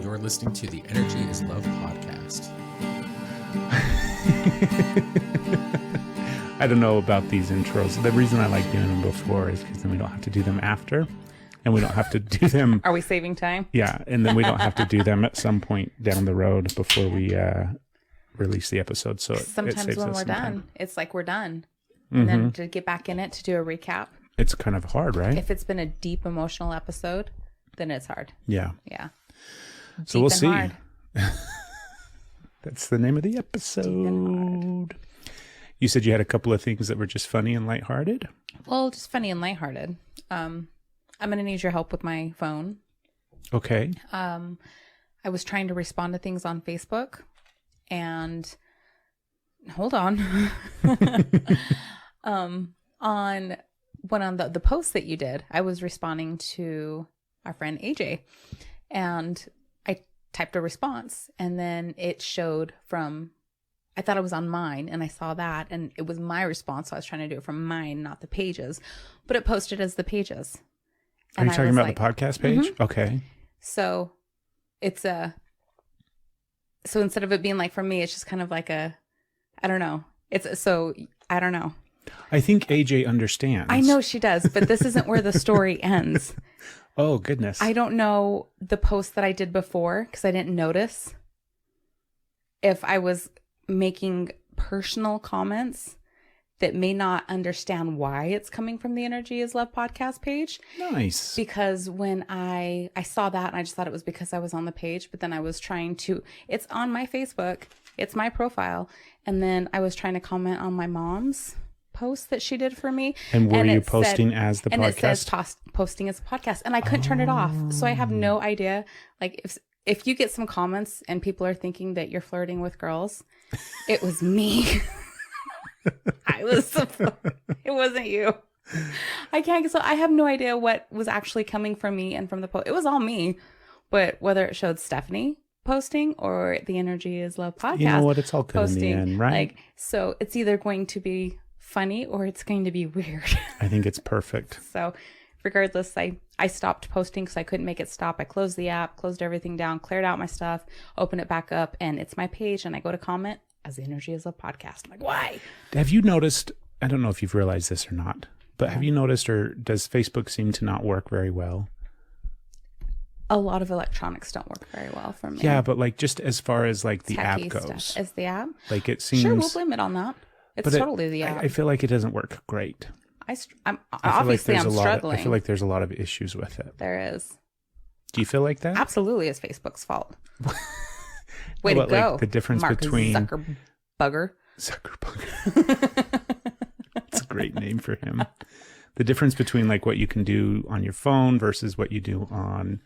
You're listening to the Energy is Love podcast. I don't know about these intros. The reason I like doing them before is because then we don't have to do them after. And we don't have to do them. Are we saving time? Yeah. And then we don't have to do them at some point down the road before we release the episode. So sometimes when we're done, it's like we're done. And then to get back in it to do a recap. It's kind of hard, right? If it's been a deep emotional episode, then it's hard. Yeah. Yeah. So we'll see. That's the name of the episode. You said you had a couple of things that were just funny and lighthearted? Well, just funny and lighthearted. I'm going to need your help with my phone. Okay. I was trying to respond to things on Facebook and hold on. On one of the posts that you did, I was responding to our friend AJ and I typed a response and then it showed from, I thought it was on mine and I saw that and it was my response. So I was trying to do it from mine, not the pages, but it posted as the pages. Are you talking about the podcast page? Mm-hmm. Okay. So it's so instead of it being like from me, it's just kind of like I don't know. I don't know. I think AJ understands. I know she does, but this isn't where the story ends. Oh, goodness. I don't know the post that I did before because I didn't notice if I was making personal comments that may not understand why it's coming from the Energy is Love podcast page. Nice. Because when I saw that and I just thought it was because I was on the page, but then I was trying to, it's on my Facebook, it's my profile. And then I was trying to comment on my mom's post that she did for me. And were you posting as the podcast? And it says posting as a podcast. And I couldn't turn it off. So I have no idea. Like if you get some comments and people are thinking that you're flirting with girls, it was me. It wasn't you. So I have no idea what was actually coming from me and from the post. It was all me. But whether it showed Stephanie posting or the Energy is Love podcast. You know what? It's all good in the end, right? Like, so it's either going to be funny or it's going to be weird. I think it's perfect. So regardless, I stopped posting because I couldn't make it stop. I closed the app, closed everything down, cleared out my stuff, opened it back up, and it's my page. And I go to comment as the Energy is a podcast. I'm like, why? Have you noticed, I don't know if you've realized this or not, but have you noticed, or does Facebook seem to not work very well? A lot of electronics don't work very well for me. Yeah, but like just as far as like the app Techie goes. Stuff. Is the app? Like it seems... Sure, we'll blame it on that. It's totally the app. I feel like it doesn't work great. I'm struggling. I feel like there's a lot of issues with it. There is. Do you feel like that? Absolutely, it's Facebook's fault. Way to go. Like the difference between Zuckerbugger. That's a great name for him. The difference between like what you can do on your phone versus what you do on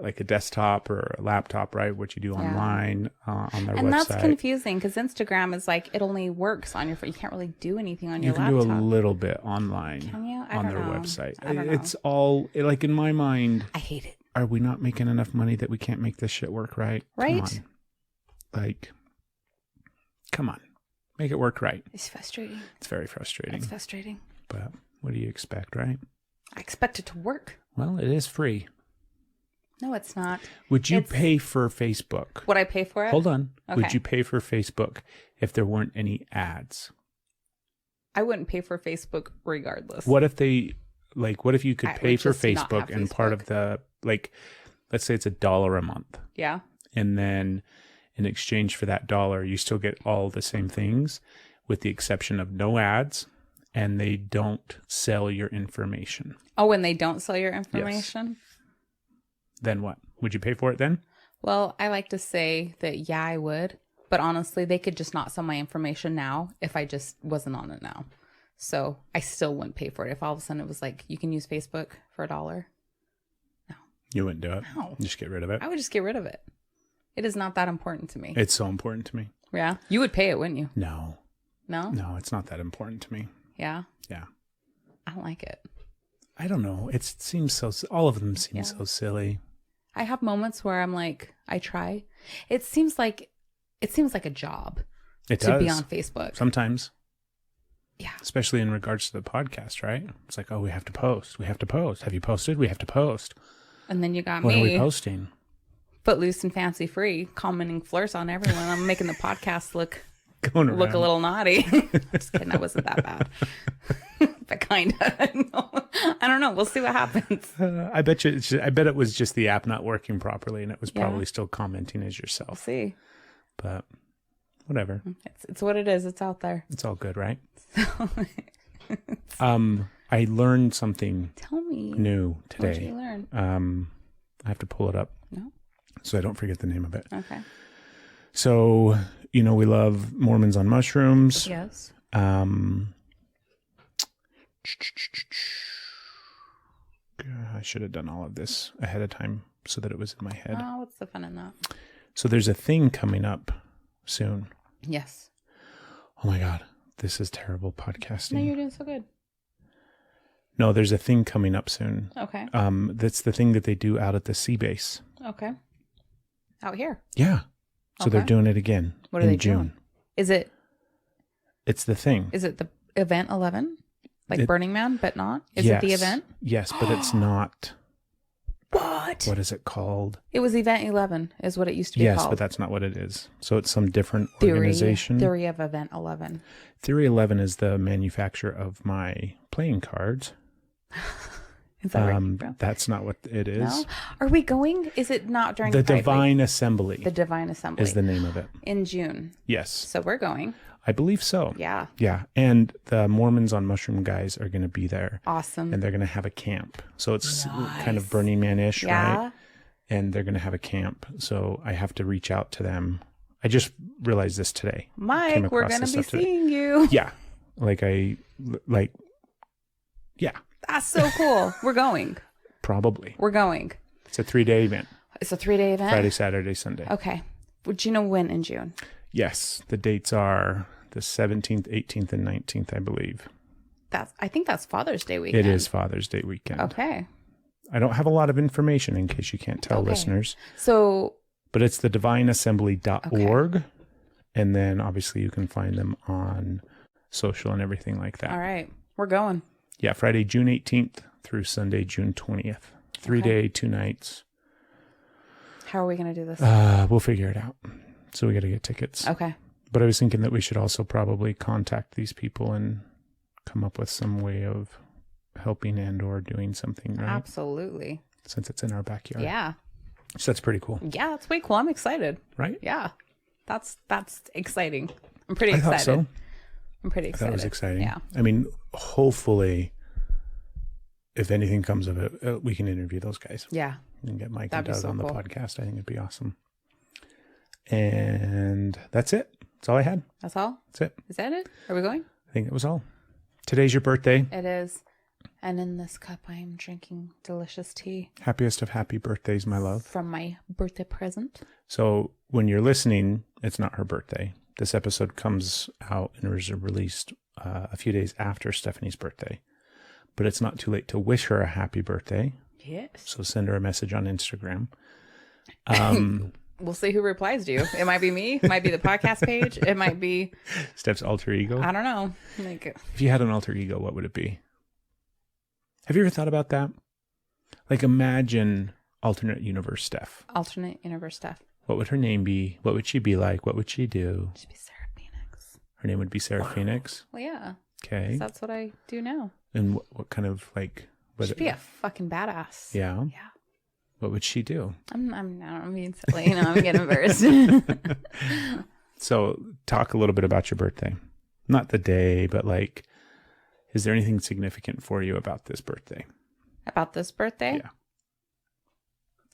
like a desktop or a laptop, right? What you do online on their website. And that's confusing because Instagram is like, it only works on your phone. You can't really do anything on your laptop. You can do a little bit online. Can you? On their website. I don't know. It's all, like in my mind. I hate it. Are we not making enough money that we can't make this shit work right? Right? Come on. Like, come on. Make it work right. It's frustrating. It's very frustrating. It's frustrating. But what do you expect, right? I expect it to work. Well, it is free. No, it's not. Would you pay for Facebook? Would I pay for it? Hold on. Okay. Would you pay for Facebook if there weren't any ads? I wouldn't pay for Facebook regardless. What if you could pay for Facebook and Facebook. part of the, like, let's say it's $1 a month. Yeah. And then in exchange for that $1, you still get all the same things with the exception of no ads and they don't sell your information. Oh, and they don't sell your information? Yes. Then what? Would you pay for it then? Well, I like to say that, yeah, I would. But honestly, they could just not sell my information now if I just wasn't on it now. So I still wouldn't pay for it. If all of a sudden it was like, you can use Facebook for $1. No. You wouldn't do it? No. Just get rid of it? I would just get rid of it. It is not that important to me. It's so important to me. Yeah? You would pay it, wouldn't you? No. No? No, it's not that important to me. Yeah? Yeah. I don't like it. I don't know. It seems so, all of them seem so silly. I have moments where I'm like, I try. It seems like a job to be on Facebook. Sometimes. Yeah. Especially in regards to the podcast, right? It's like, oh, we have to post. We have to post. Have you posted? We have to post. And then you got What me. are we posting? footloose and fancy free, commenting flirts on everyone. I'm making the podcast look a Going around. little naughty. Just kidding. That wasn't that bad. But kind of. I don't know. We'll see what happens. I bet it was just the app not working properly, and it was probably still commenting as We'll yourself. see. But whatever. It's what it is. It's out there. It's all good, right? I learned something Tell me. new What did today. you learn? I have to pull it up No. so I don't forget the name of it. Okay. So, we love Mormons on mushrooms. Yes. I should have done all of this ahead of time so that it was in my head. Oh, what's the fun in that? So there's a thing coming up soon. Yes. Oh my God, this is terrible No, podcasting. you're doing so good. No, there's a thing coming up soon. Okay. That's the thing that they do out at the sea base. Okay. Out here. Yeah. So they're Okay. doing it again What are in they June. doing? Is it It's the thing. the event 11? Like It- Burning Man, but not? Is it the event? Yes, but it's not. What? What is it called? It was Event 11 is what it used to be Yes, called. but that's not what it is. So it's some different Theory organization. of Event 11. Theory 11 is the manufacturer of my playing cards. Is that right? That's not what it is. No? Are we going? Is it not during The Pride Week? Divine Assembly The Divine Assembly is the name of it. in June. Yes, So we're going. I believe so. Yeah. Yeah, and the Mormons on Mushroom guys are going to be there, Awesome. and they're going to have a camp. So it's kind Nice. of Burning Man-ish, Yeah. right? And they're going to have a camp. So I have to reach out to them. I just realized this today. Came Mike, we're across going to this be stuff today. seeing you. Yeah, yeah, That's so cool. We're going. probably. We're going. It's a 3-day event. It's a 3-day event. Friday, Saturday, Sunday. Okay. Would you know when in June? Yes, the dates are the 17th, 18th, and 19th, I believe. I think that's Father's Day weekend. It is Father's Day weekend. Okay. I don't have a lot of information in case you can't tell Okay. listeners, So but it's the divineassembly.org. And then obviously you can find them on social and everything like that. all right, we're going. Yeah, Friday, June 18th through Sunday, June 20th. 3-day, 2 nights. How are we going to do this? We'll figure it out. So we got to get tickets. Okay. But I was thinking that we should also probably contact these people and come up with some way of helping and or doing something, right? Absolutely. Since it's in our backyard. Yeah. So that's pretty cool, Yeah, that's way cool. I'm excited. right? Yeah. That's exciting. I'm pretty I excited. thought so. I'm pretty excited. That was exciting. Yeah. I mean, hopefully, if anything comes of it, we can interview those guys Yeah. and get Mike That'd and be Doug so on the cool. podcast. I think it'd be awesome. And that's it. That's all I had. That's all? That's it. Is that it? Are we going? I think that was all. Today's your birthday. It is. And in this cup, I am drinking delicious tea Happiest of happy birthdays, my love. from my birthday present. So when you're listening, it's not her birthday. This episode comes out and is released a few days after Stephanie's birthday. But it's not too late to wish her a happy birthday. Yes. So send her a message on Instagram. We'll see who replies to you. It might be me. It might be the podcast page. It might be, Steph's alter ego. I don't know. Like, If you had an alter ego, what would it be? Have you ever thought about that? Like imagine alternate universe Steph. alternate universe stuff. What would her name be? What would she be like? What would she do? Should be Sarah Phoenix. Her name would be Sarah Phoenix. Well, yeah. Okay. 'Cause that's what I do now. And what kind of like? Should be a fucking badass. Yeah. Yeah. What would she do? I'm being silly. I'm getting embarrassed. So talk a little bit about your birthday. Not the day, but like, is there anything significant for you about this birthday? About this birthday? Yeah.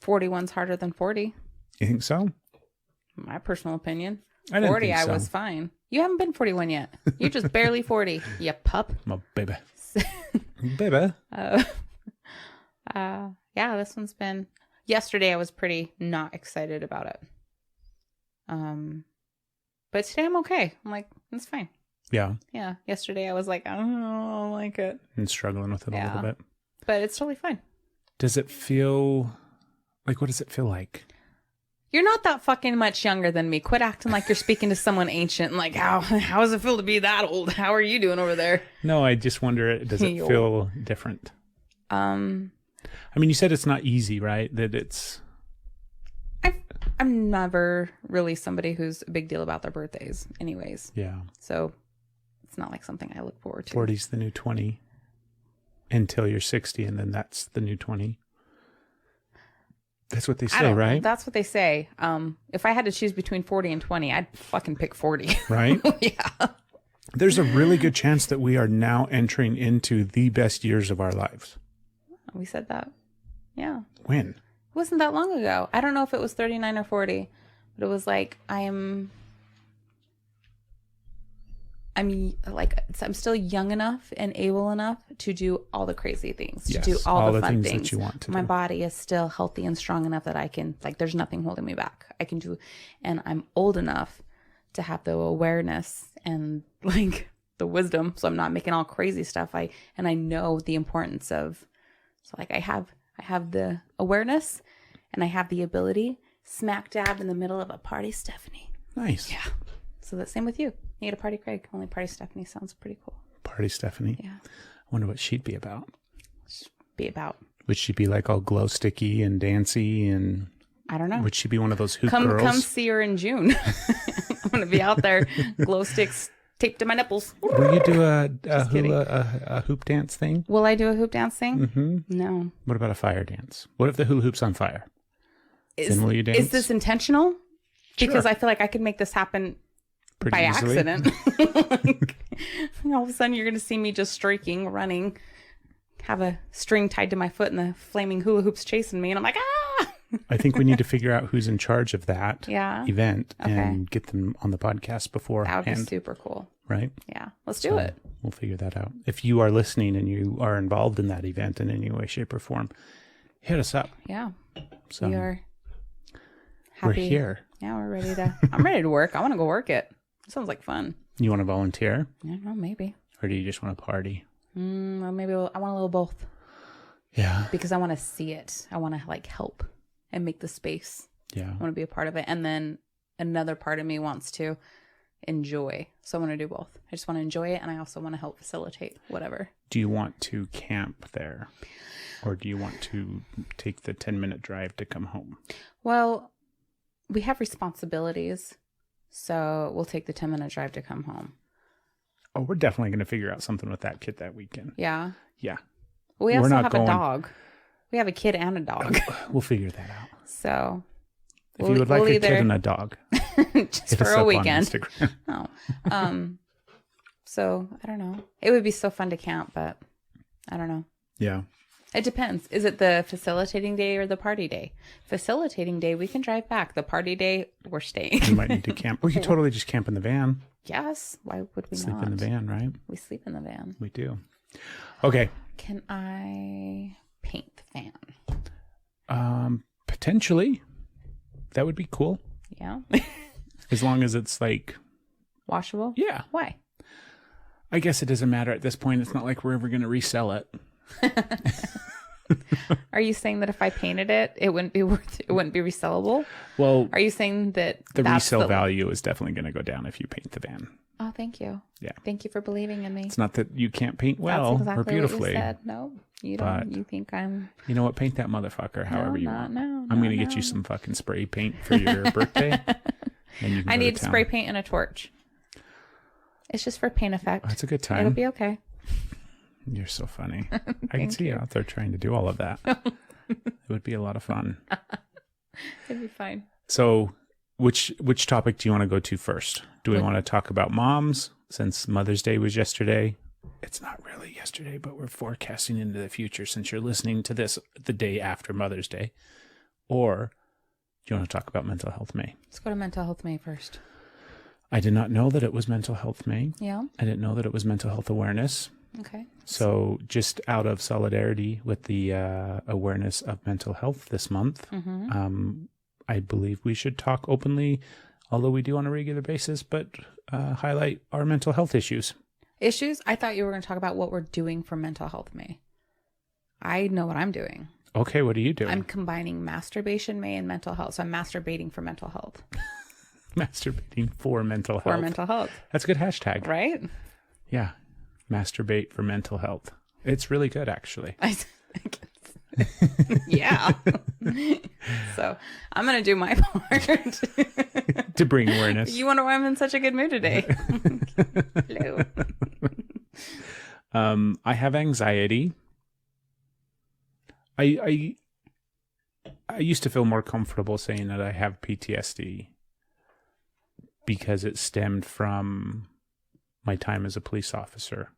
41's harder than 40. You think so? My personal opinion. I didn't 40, think I so. was fine. You haven't been 41 yet. You're just barely 40. You pup. My baby. Baby. Yeah, this one's been. Yesterday, I was pretty not excited about it. But today I'm okay. I'm like, it's fine. Yeah. Yeah. Yesterday, I was like, I don't like it. And struggling with it a Yeah. little bit. But it's totally fine. Does it feel like, what does it feel like? You're not that fucking much younger than me. Quit acting like you're speaking to someone ancient. And like, how does it feel to be that old? How are you doing over there? No, I just wonder, does it Yo. feel different? Um, I mean, you said it's not easy, right? That it's, I'm never really somebody who's a big deal about their birthdays anyways. Yeah. So it's not like something I look forward to. 40's the new 20 until you're 60, and then that's the new 20. That's what they say, right? That's what they say. If I had to choose between 40 and 20, I'd fucking pick 40. Right? Yeah. There's a really good chance that we are now entering into the best years of our lives. We said that. Yeah. When? It wasn't that long ago. I don't know if it was 39 or 40, but it was like I'm still young enough and able enough to do all the crazy things, to do all the fun things that you want to My do. body is still healthy and strong enough that I can, like, there's nothing holding me back. I can do, and I'm old enough to have the awareness and like the wisdom. So I'm not making all crazy stuff. I know the importance of, so like I have the awareness and I have the ability smack dab in the middle of a party, Stephanie. Nice. Yeah. So the same with you. You get a party Craig. Only party Stephanie sounds pretty cool. Party Stephanie. Yeah. I wonder what she'd be about. Would she be like all glow sticky and dancy, and I don't know. would she be one of those hoop Come girls? see her in June. I'm gonna be out there, glow sticks taped to my nipples. Will you do a hoop dance thing? Will I do a hoop dance thing? Mm-hmm. No. What about a fire dance? What if the hula hoop's on fire? Then will you dance? Is this intentional? Because Sure. I feel like I could make this happen Pretty by easily. accident. Like, all of a sudden, you're going to see me just streaking, running, have a string tied to my foot, and the flaming hula hoops chasing me, and I'm like, ah! I think we need to figure out who's in charge of that Yeah. event Okay. and get them on the podcast beforehand. That would be super cool. Right? Yeah, let's do it. We'll figure that out. If you are listening and you are involved in that event in any way, shape, or form, hit us up. Yeah, So we are happy. we're here. Yeah, we're ready to. I'm ready to work. I want to go work it. Sounds like fun. You want to volunteer, I don't know, maybe. or do you just want to party? Well, maybe I want a little both Yeah. because I want to see it. I want to like help and make the space. Yeah. I want to be a part of it, and then another part of me wants to enjoy. So I want to do both. I just want to enjoy it, and I also want to help facilitate whatever. Do you want to camp there, or do you want to take the 10-minute drive to come home? Well, we have responsibilities, so we'll take the 10-minute drive to come home. Oh, we're definitely going to figure out something with that kid that weekend. Yeah. Yeah. We We're also not have going- a dog. We have a kid and a dog. We'll figure that out. So If you would like a kid and a dog, just hit for us a up weekend. on Instagram. Oh. So I don't know. It would be so fun to camp, but I don't know. Yeah. It depends. Is it the facilitating day or the party day? Facilitating day, we can drive back. The party day, we're staying. You might need to camp. We could totally just camp in the van. Yes. Why would we Sleep not? in the van, right? We sleep in the van. We do. Okay. Can I paint the van? Potentially. That would be cool. Yeah. As long as it's like, Washable? yeah. Why? I guess it doesn't matter at this point. It's not like we're ever going to resell it. Are you saying that if I painted it, it wouldn't be resellable? Well, Are you saying that the that's resale value is definitely going to go down if you paint the van. Oh, thank you. Yeah. Thank you for believing in me. It's not that you can't paint well That's exactly or beautifully. what you said. No, you don't. but- You think I'm... You know what? Paint that motherfucker however No, you not want. now. I'm No, going to get no. you some fucking spray paint for your birthday. And you can I go to need town. spray paint and a torch. It's just for paint effect. That's a good time. It'll be okay. You're so funny. I can see you out there trying to do all of that. It would be a lot of fun. It'll be fine. So which topic do you want to go to first? Do we want to talk about moms since Mother's Day was yesterday? It's not really yesterday, but we're forecasting into the future since you're listening to this the day after Mother's Day. Or do you want to talk about Mental Health May? Let's go to Mental Health May first. I did not know that it was Mental Health May. Yeah. I didn't know that it was Mental Health Awareness. Okay. So just out of solidarity with the awareness of mental health this month, I believe we should talk openly, although we do on a regular basis, but highlight our mental health issues. Issues? I thought you were going to talk about what we're doing for Mental Health May. I know what I'm doing. Okay, what are you doing? I'm combining masturbation May and mental health. So I'm masturbating for mental health. Masturbating for mental health. For mental health. That's a good hashtag. Right? Yeah. Masturbate for mental health. It's really good, actually. Yeah. So I'm going to do my part. To bring awareness. You wonder why I'm in such a good mood today. Hello. I have anxiety. I used to feel more comfortable saying that I have PTSD because it stemmed from my time as a police officer.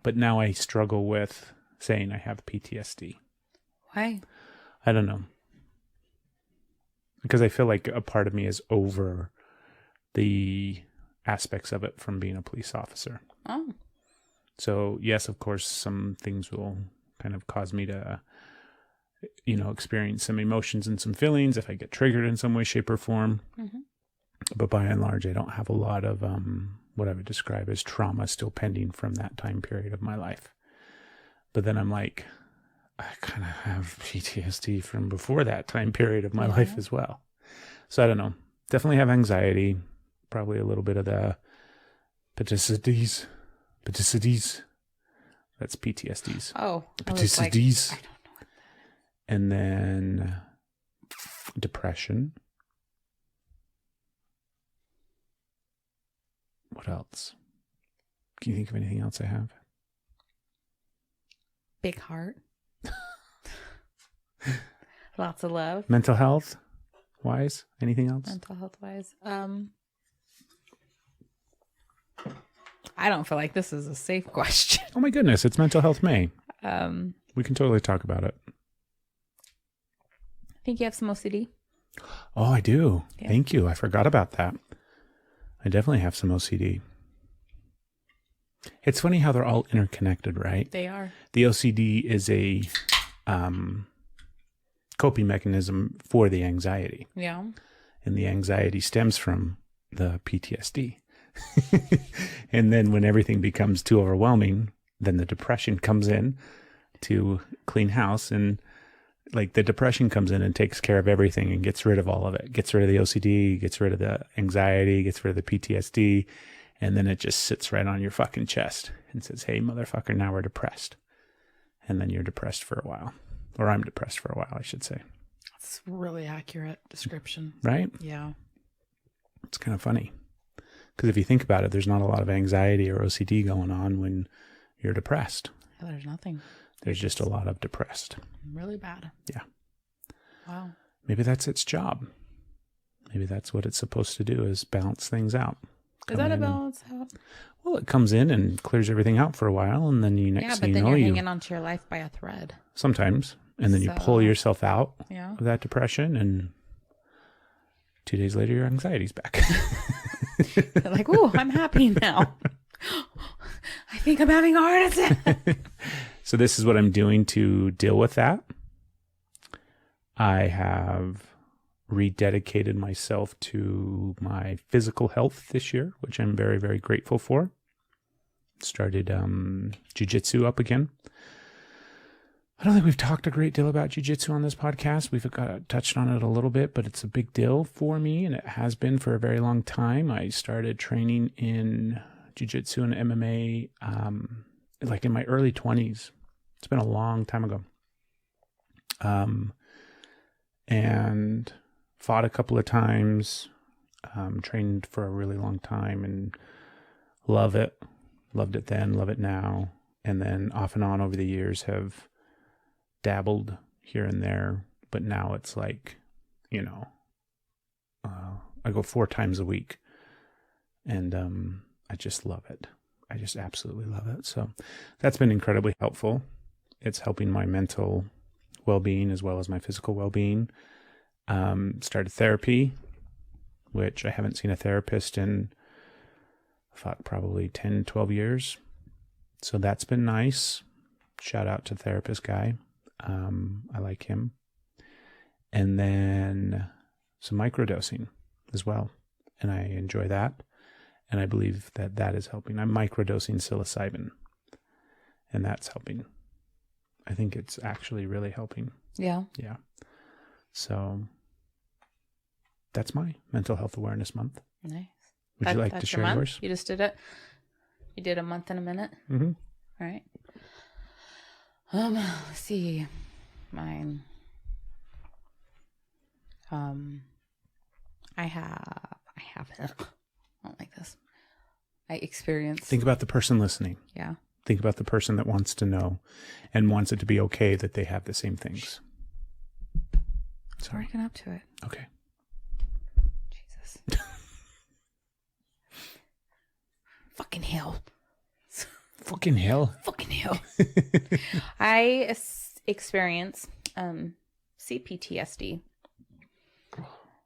But now I struggle with saying I have PTSD. Why? I don't know. Because I feel like a part of me is over the aspects of it from being a police officer. Oh. So, yes, of course, some things will kind of cause me to, experience some emotions and some feelings if I get triggered in some way, shape, or form. Mm-hmm. But by and large, I don't have a lot of what I would describe as trauma still pending from that time period of my life. But then I'm like, I kind of have PTSD from before that time period of my life as well. So I don't know. Definitely have anxiety. Probably a little bit of the PTSDs. That's PTSDs. Oh. PTSDs. I don't know. And then depression. What else? Can you think of anything else I have? Big heart. Lots of love. Mental health wise? Anything else? Mental health wise. I don't feel like this is a safe question. Oh my goodness, it's Mental Health May. We can totally talk about it. I think you have some OCD. Oh, I do. Yeah. Thank you. I forgot about that. I definitely have some OCD. It's funny how they're all interconnected, right? They are. The OCD is a coping mechanism for the anxiety. Yeah. And the anxiety stems from the PTSD. And then when everything becomes too overwhelming, then the depression comes in to clean house, and like the depression comes in and takes care of everything and gets rid of all of it. Gets rid of the OCD, gets rid of the anxiety, gets rid of the PTSD, and then it just sits right on your fucking chest and says, "Hey, motherfucker, now we're depressed." And then you're depressed for a while. Or I'm depressed for a while, I should say. That's a really accurate description. Right? Yeah. It's kind of funny. Because if you think about it, there's not a lot of anxiety or OCD going on when you're depressed. Yeah, there's nothing. There's just a lot of depressed. Really bad. Yeah. Wow. Maybe that's its job. Maybe that's what it's supposed to do, is balance things out. Is that a balance out? Well, it comes in and clears everything out for a while, and then you next thing you know, you're hanging onto your life by a thread. Sometimes. And then you pull yourself out of that depression, and 2 days later, your anxiety's back. They're like, "Ooh, I'm happy now. I think I'm having a heart attack." So this is what I'm doing to deal with that. I have rededicated myself to my physical health this year, which I'm very, very grateful for. Started jiu-jitsu up again. I don't think we've talked a great deal about jiu-jitsu on this podcast. We've touched on it a little bit, but it's a big deal for me, and it has been for a very long time. I started training in jiu-jitsu and MMA like in my early 20s. It's been a long time ago. And fought a couple of times, trained for a really long time, and love it. Loved it then, love it now. And then off and on over the years have dabbled here and there, but now it's like, I go 4 times a week, and I just love it. I just absolutely love it. So that's been incredibly helpful. It's helping my mental well-being as well as my physical well-being. Started therapy, which I haven't seen a therapist in probably 10, 12 years. So that's been nice. Shout out to the therapist guy. I like him. And then some microdosing as well. And I enjoy that. And I believe that that is helping. I'm microdosing psilocybin. And that's helping. I think it's actually really helping. Yeah. Yeah. So that's my Mental Health Awareness Month. Nice. Would you like to share yours? You just did it? You did a month in a minute? Mm-hmm. All right. Let's see. Mine. I have it. I don't like this. I experience. Think about the person listening. Yeah. Think about the person that wants to know and wants it to be okay that they have the same things. Sorry. Working up to it. Okay. Jesus. Fucking hell. Fucking hell. Fucking hell. I experience CPTSD.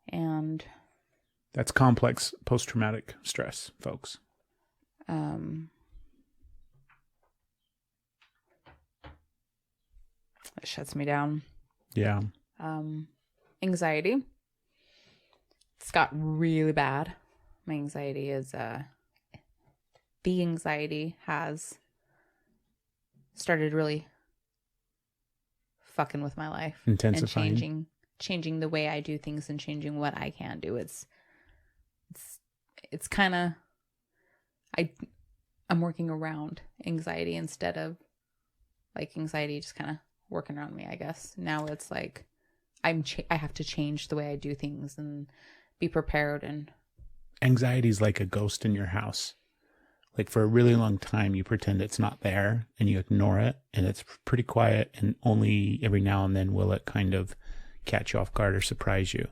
And that's complex post-traumatic stress, folks. It shuts me down. Yeah. Anxiety. It's got really bad. My anxiety is the anxiety has started really fucking with my life. Intensifying. And changing the way I do things and changing what I can do. It's kind of, I'm working around anxiety instead of like anxiety just kind of working around me, I guess. Now it's like I have to change the way I do things and be prepared. And anxiety is like a ghost in your house. Like for a really long time, you pretend it's not there and you ignore it and it's pretty quiet, and only every now and then will it kind of catch you off guard or surprise you.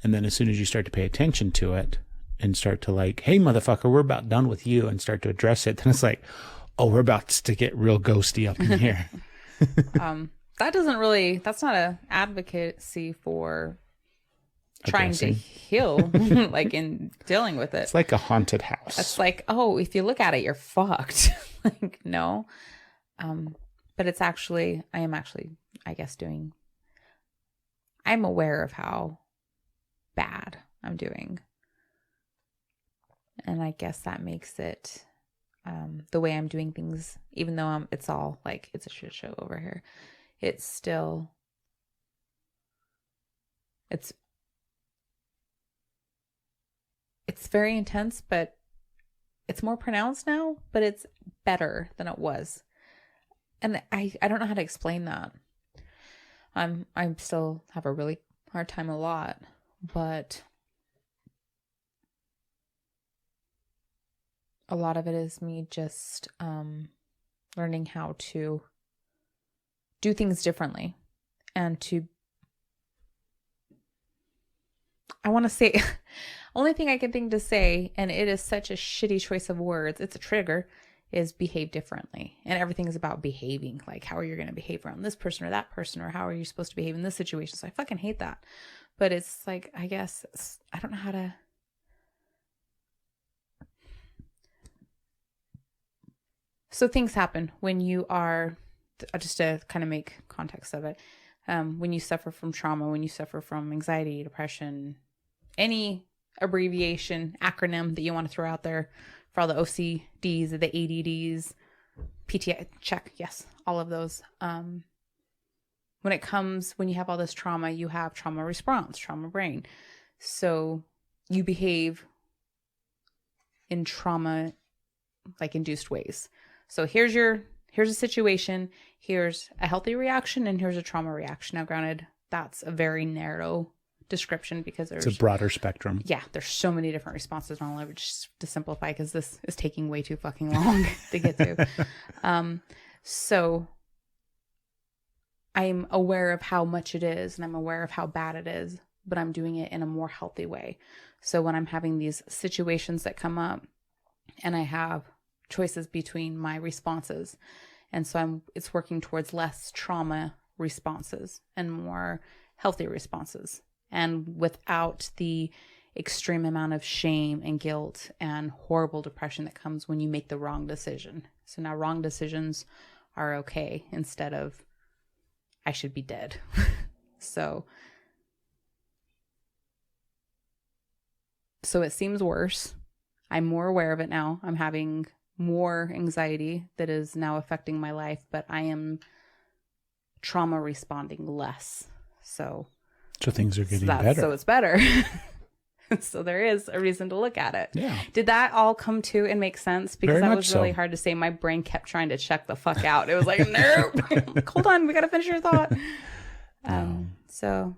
And then as soon as you start to pay attention to it and start to like, hey, motherfucker, we're about done with you, and start to address it, then it's like, oh, we're about to get real ghosty up in here. That's not an advocacy for trying to heal, like in dealing with it. It's like a haunted house. It's like, oh, if you look at it, you're fucked. Like, no. But it's actually, I guess, I'm aware of how bad I'm doing. And I guess that makes it, the way I'm doing things, even though it's all like, it's a shit show over here. It's still, it's very intense, but it's more pronounced now, but it's better than it was. And I don't know how to explain that. I still have a really hard time a lot, but a lot of it is me just learning how to do things differently and I want to say, only thing I can think to say, and it is such a shitty choice of words, it's a trigger, is behave differently. And everything is about behaving. Like, how are you going to behave around this person or that person, or how are you supposed to behave in this situation? So I fucking hate that. But it's like, I guess, I don't know how to. So things happen when you are, just to kind of make context of it, when you suffer from trauma, when you suffer from anxiety, depression, any abbreviation, acronym that you want to throw out there for all the OCDs, the ADDs, PTI, check, yes, all of those. When you have all this trauma, you have trauma response, trauma brain. So you behave in trauma, like induced ways. So here's a situation, here's a healthy reaction, and here's a trauma reaction. Now, granted, that's a very narrow description because it's a broader spectrum. Yeah, there's so many different responses, and I'll leverage just to simplify because this is taking way too fucking long to get to. So I'm aware of how much it is, and I'm aware of how bad it is, but I'm doing it in a more healthy way. So when I'm having these situations that come up, and I have choices between my responses, and so it's working towards less trauma responses and more healthy responses, and without the extreme amount of shame and guilt and horrible depression that comes when you make the wrong decision. So now wrong decisions are okay instead of I should be dead. So it seems worse. I'm more aware of it now. I'm having more anxiety that is now affecting my life, but I am trauma responding less. So things are getting better. So it's better. So there is a reason to look at it. Yeah. Did that all come to and make sense? Because Very that much was really so. hard to say. My brain kept trying to check the fuck out. It was like, nope. Like, hold on, we got to finish your thought. So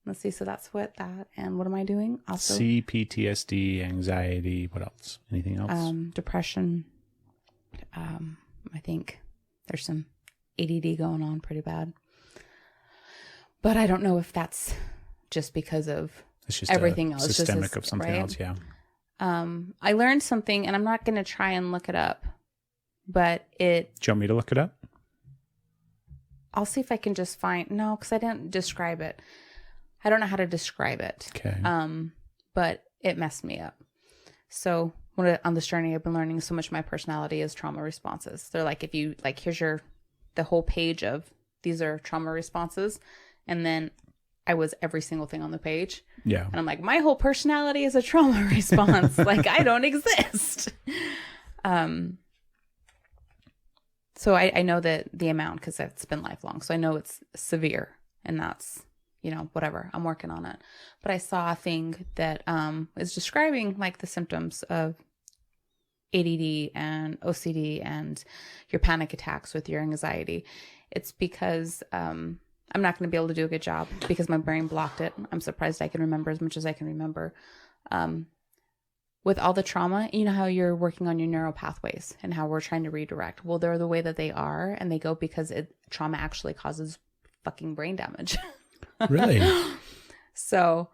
let's see. So that's that. And what am I doing? Also, C, PTSD, anxiety. What else? Anything else? Depression. I think there's some ADD going on pretty bad. But I don't know if that's just because of It's just everything else. Systemic of something else. Yeah. I learned something, and I'm not going to try and look it up, but Do you want me to look it up? I'll see if I can just find, no, because I didn't describe it. I don't know how to describe it. Okay. But it messed me up. So on this journey, I've been learning so much of my personality is trauma responses. They're like, if you like, here's the whole page of these are trauma responses. And then I was every single thing on the page. Yeah. And I'm like, my whole personality is a trauma response. Like, I don't exist. So I know that the amount, because it's been lifelong. So I know it's severe, and that's, whatever. I'm working on it. But I saw a thing that is describing like the symptoms of ADD and OCD and your panic attacks with your anxiety. It's because I'm not going to be able to do a good job because my brain blocked it. I'm surprised I can remember as much as I can remember. With all the trauma, you know how you're working on your neural pathways and how we're trying to redirect. Well, they're the way that they are, and they go because trauma actually causes fucking brain damage. Really? So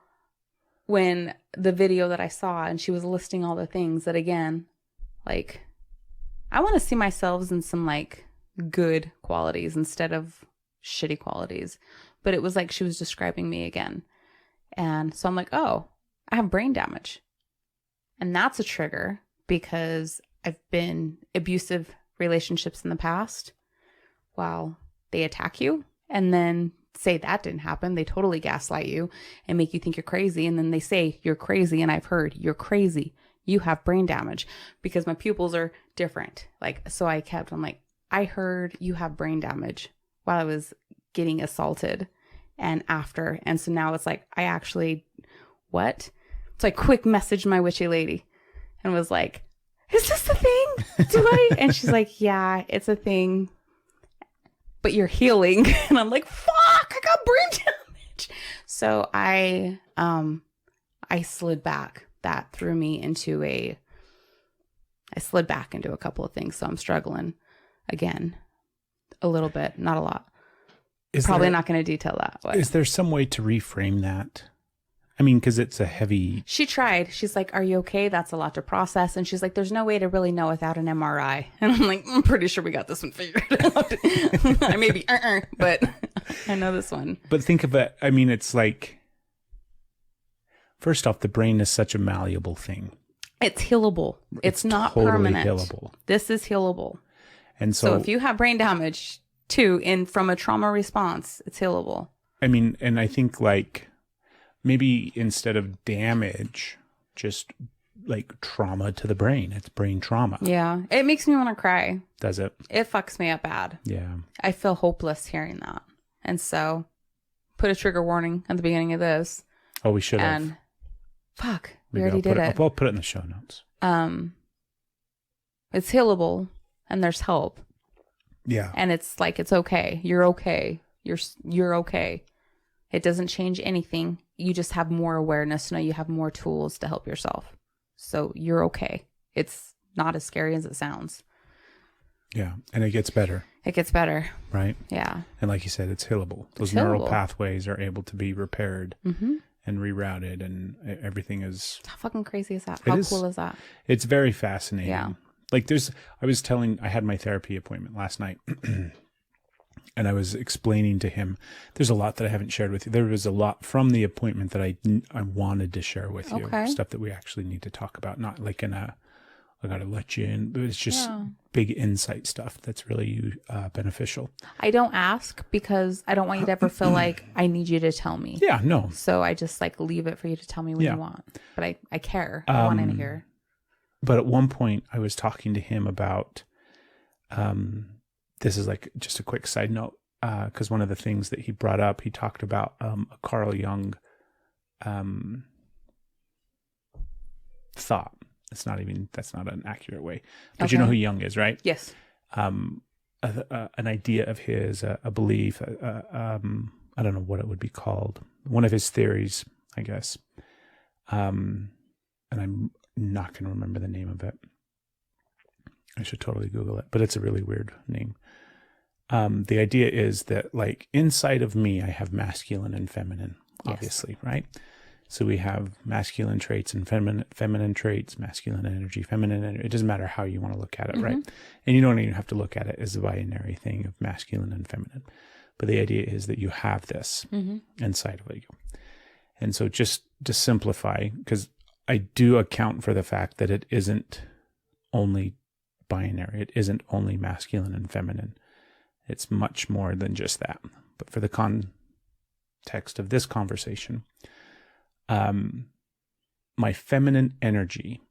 when the video that I saw and she was listing all the things that, again, like, I want to see myself in some like good qualities instead of shitty qualities. But it was like she was describing me again. And so I'm like, oh, I have brain damage. And that's a trigger because I've been abusive relationships in the past. While they attack you and then say that didn't happen. They totally gaslight you and make you think you're crazy. And then they say you're crazy. And I've heard you're crazy. You have brain damage because my pupils are different. Like, so I'm like, I heard you have brain damage while I was getting assaulted and after. And so now it's like, I actually, what? So I quick messaged my witchy lady and was like, is this the thing? Do I? And she's like, yeah, it's a thing, but you're healing. And I'm like, fuck, I got brain damage. So I slid back. That threw me into I slid back into a couple of things. So I'm struggling again a little bit, not a lot. Probably not going to detail that. But. Is there some way to reframe that? I mean, because it's a heavy... She tried. She's like, are you okay? That's a lot to process. And she's like, there's no way to really know without an MRI. And I'm like, I'm pretty sure we got this one figured out. I may be, but I know this one. But think of it. I mean, it's like... First off, the brain is such a malleable thing. It's healable. It's not totally permanent. Healable. This is healable. And So if you have brain damage too, from a trauma response, it's healable. I mean, and I think like maybe instead of damage, just like trauma to the brain. It's brain trauma. Yeah. It makes me want to cry. Does it? It fucks me up bad. Yeah. I feel hopeless hearing that. And so put a trigger warning at the beginning of this. Oh, we should have. And fuck, we Maybe already did it. I'll put it in the show notes. It's healable and there's help. Yeah. And it's like, it's okay. You're okay. You're okay. It doesn't change anything. You just have more awareness. Now you have more tools to help yourself. So you're okay. It's not as scary as it sounds. Yeah. And it gets better. It gets better. Right? Yeah. And like you said, it's healable. Those It's neural healable. pathways are able to be repaired Mm-hmm. and rerouted, and everything is... How fucking crazy is that? How cool is that? It's very fascinating. Yeah. Like I had my therapy appointment last night and I was explaining to him, there's a lot that I haven't shared with you. There was a lot from the appointment that I wanted to share with you. Okay. Stuff that we actually need to talk about, not like I got to let you in, but it's just big insight stuff that's really beneficial. I don't ask because I don't want you to ever feel like I need you to tell me. Yeah, no. So I just like leave it for you to tell me when Yeah. you want. But I care. I want to hear. But at one point I was talking to him about, this is like just a quick side note, because one of the things that he brought up, he talked about a Carl Jung thought. That's not an accurate way. But you know who Jung is, right? Yes. An idea of his, a belief, I don't know what it would be called. One of his theories, I guess. And I'm not going to remember the name of it. I should totally Google it, but it's a really weird name. The idea is that like inside of me, I have masculine and feminine, obviously, right? So we have masculine traits and feminine traits, masculine energy, feminine energy. It doesn't matter how you want to look at it, right? And you don't even have to look at it as a binary thing of masculine and feminine. But the idea is that you have this inside of you. And so just to simplify, because I do account for the fact that it isn't only binary. It isn't only masculine and feminine. It's much more than just that. But for the context of this conversation, my feminine energy,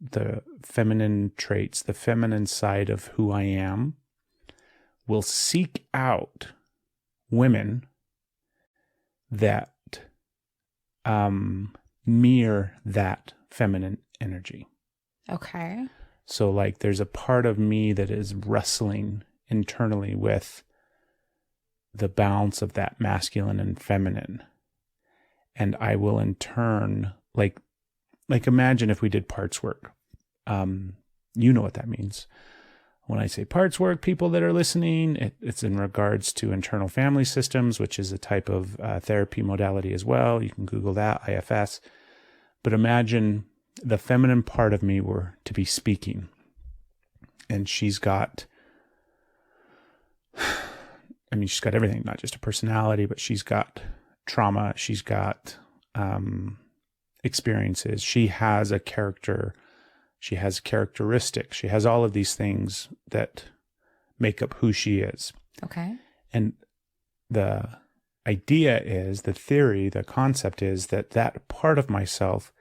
the feminine traits, the feminine side of who I am, will seek out women that mirror that feminine energy. Okay. So like there's a part of me that is wrestling internally with the balance of that masculine and feminine. And I will in turn, like imagine if we did parts work. You know what that means. When I say parts work, people that are listening, it's in regards to internal family systems, which is a type of therapy modality as well. You can Google that, IFS. But imagine the feminine part of me were to be speaking. And she's got everything, not just a personality, but she's got trauma. She's got experiences. She has a character. She has characteristics. She has all of these things that make up who she is. Okay. And the idea is, the theory, the concept is that part of myself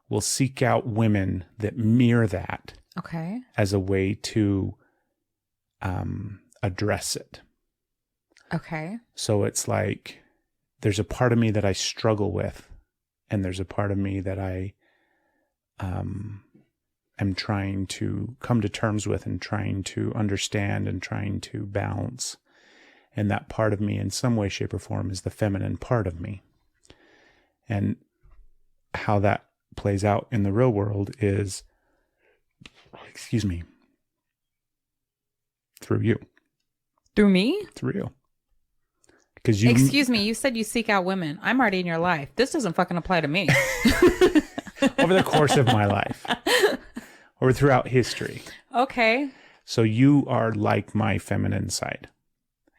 will seek out women that mirror that. Okay. As a way to address it. Okay. So it's like there's a part of me that I struggle with, and there's a part of me that I am trying to come to terms with and trying to understand and trying to balance. And that part of me in some way, shape, or form is the feminine part of me. And how that plays out in the real world is, through you. Through me? Through you. Because you... Excuse me, you said you seek out women. I'm already in your life. This doesn't fucking apply to me. Over the course of my life. Or throughout history. Okay. So you are like my feminine side.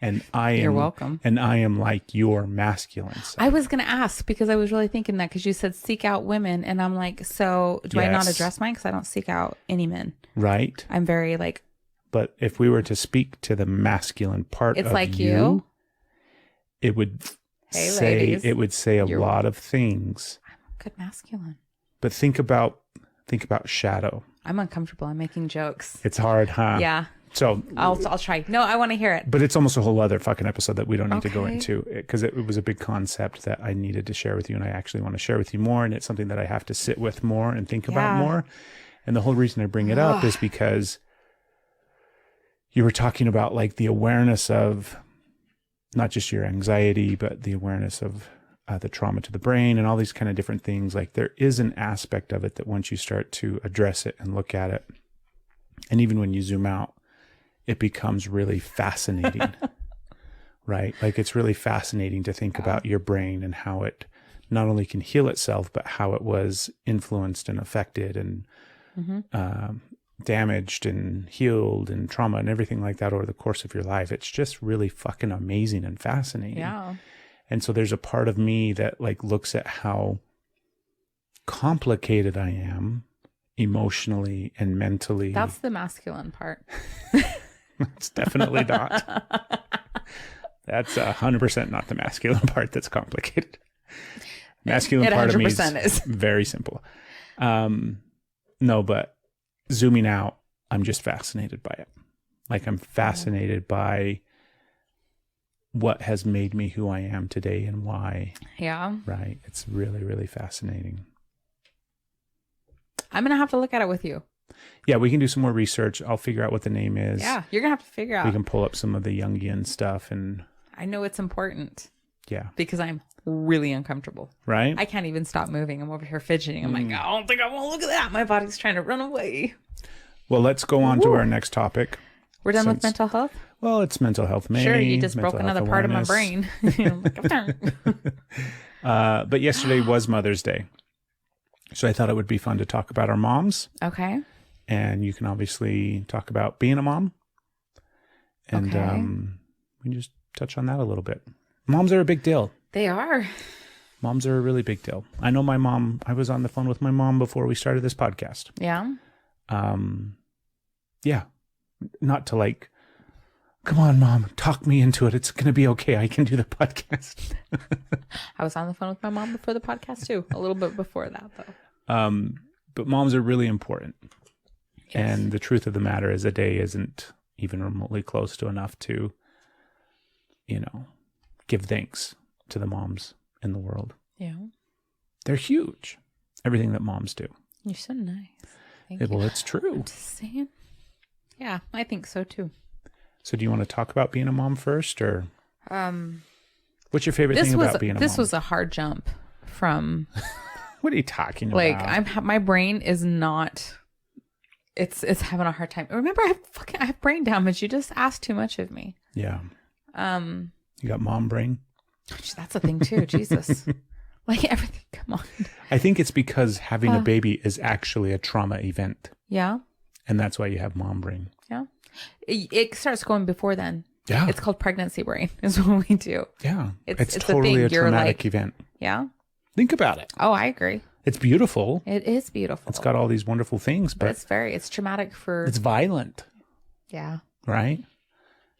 And I am... You're welcome. And I am like your masculine side. I was going to ask, because I was really thinking that, because you said seek out women. And I'm like, so do I not address mine? Because I don't seek out any men. Right. I'm very like... But if we were to speak to the masculine part it's of like you, it would say a lot of things. I'm a good masculine. But think about shadow. I'm uncomfortable. I'm making jokes. It's hard, huh? Yeah. So I'll try. No, I want to hear it. But it's almost a whole other fucking episode that we don't need to go into, because it was a big concept that I needed to share with you, and I actually want to share with you more. And it's something that I have to sit with more and think about more. And the whole reason I bring it up is because you were talking about like the awareness of not just your anxiety, but the awareness of the trauma to the brain and all these kind of different things. Like there is an aspect of it that once you start to address it and look at it, and even when you zoom out, it becomes really fascinating, right? Like it's really fascinating to think about your brain and how it not only can heal itself, but how it was influenced and affected and damaged and healed and trauma and everything like that over the course of your life. It's just really fucking amazing and fascinating. Yeah. And so there's a part of me that like looks at how complicated I am emotionally and mentally. That's the masculine part. It's definitely not. That's 100% not the masculine part that's complicated. Masculine part of me is very simple. No, but zooming out, I'm just fascinated by it. Like I'm fascinated by what has made me who I am today and why. Yeah. Right. It's really, really fascinating. I'm going to have to look at it with you. Yeah, we can do some more research. I'll figure out what the name is. Yeah, you're going to have to figure out. We can pull up some of the Jungian stuff and... I know it's important. Yeah. Because I'm really uncomfortable. Right? I can't even stop moving. I'm over here fidgeting. I'm like, I don't think I want to look at that. My body's trying to run away. Well, let's go on to our next topic. We're done with mental health? Well, it's mental health. Sure, you just broke another part of my brain. But yesterday was Mother's Day. So I thought it would be fun to talk about our moms. Okay. And you can obviously talk about being a mom. And we can just touch on that a little bit. Moms are a big deal. They are. Moms are a really big deal. I know my mom, I was on the phone with my mom before we started this podcast. Yeah. Yeah. Not to like, come on, Mom, talk me into it. It's going to be okay. I can do the podcast. I was on the phone with my mom before the podcast too. A little bit before that though. But moms are really important. Yes. And the truth of the matter is a day isn't even remotely close to enough to, give thanks to the moms in the world. Yeah. They're huge. Everything that moms do. You're so nice. Thank you. Well, it's true. I'm just saying. Yeah, I think so too. So do you want to talk about being a mom first, or what's your favorite thing about being a mom? This was a hard jump from What are you talking about? like my brain is not it's having a hard time. Remember, I have brain damage. You just asked too much of me. Yeah. You got mom brain? That's a thing too. Jesus. Like everything. Come on. I think it's because having a baby is actually a trauma event. Yeah. And that's why you have mom brain. Yeah. It starts going before then. Yeah. It's called pregnancy brain is what we do. Yeah. It's a totally thing. a You're traumatic like, event. Yeah. Think about it. Oh, I agree. It's beautiful. It is beautiful. It's got all these wonderful things, but it's traumatic for... It's violent. Yeah. Right?